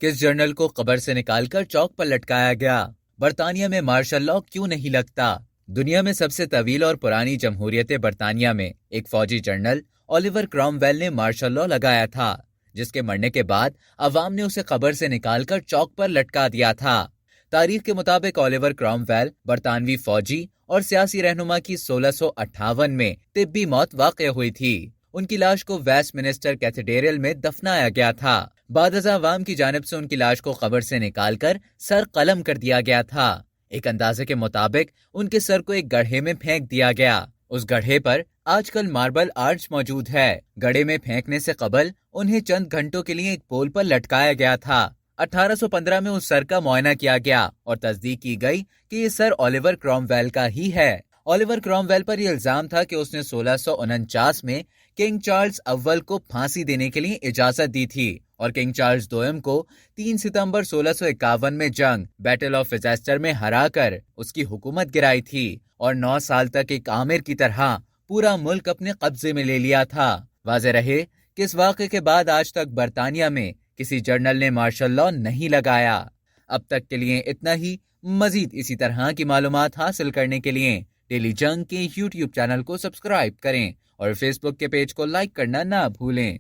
किस जर्नल को कब्र से निकालकर चौक पर लटकाया गया? बरतानिया में मार्शल लॉ क्यों नहीं लगता? दुनिया में सबसे तवील और पुरानी जमहूरियत बरतानिया में एक फौजी जनरल ओलिवर क्रॉमवेल ने मार्शल लॉ लगाया था, जिसके मरने के बाद अवाम ने उसे कब्र से निकालकर चौक पर लटका दिया था। तारीख के मुताबिक ओलिवर क्रॉमवेल बरतानवी फौजी और सियासी रहनुमा की 1658 में तिब्बी मौत वाक़ हुई थी। उनकी लाश को वेस्टमिनिस्टर कैथेड्रल में दफनाया गया था। बाद अवाम की जानिब से उनकी लाश को कब्र से निकालकर सर कलम कर दिया गया था। एक अंदाजे के मुताबिक उनके सर को एक गड्ढे में फेंक दिया गया। उस गड्ढे पर आजकल मार्बल आर्च मौजूद है। गड्ढे में फेंकने से कबल उन्हें चंद घंटों के लिए एक पोल पर लटकाया गया था। 1815 में उस सर का मुआयना किया गया और तस्दीक की गई कि ये सर ओलिवर क्रॉमवेल का ही है। ओलिवर क्रॉमवेल पर यह इल्जाम था कि उसने 1649 में किंग चार्ल्स अव्वल को फांसी देने के लिए इजाजत दी थी और किंग चार्ल्स दोयम को 3 सितंबर 1651 में जंग बैटल ऑफ विजेस्टर में हराकर उसकी हुकूमत गिराई थी और 9 साल तक एक आमिर की तरह पूरा मुल्क अपने कब्जे में ले लिया था। वाज़ेह रहे कि इस वाक़े के बाद आज तक बरतानिया में किसी जर्नल ने मार्शल लॉ नहीं लगाया। अब तक के लिए इतना ही। मजीद इसी तरह की मालूमात हासिल करने के लिए डेली जंग के YouTube चैनल को सब्सक्राइब करें और फेसबुक के पेज को लाइक करना ना भूलें।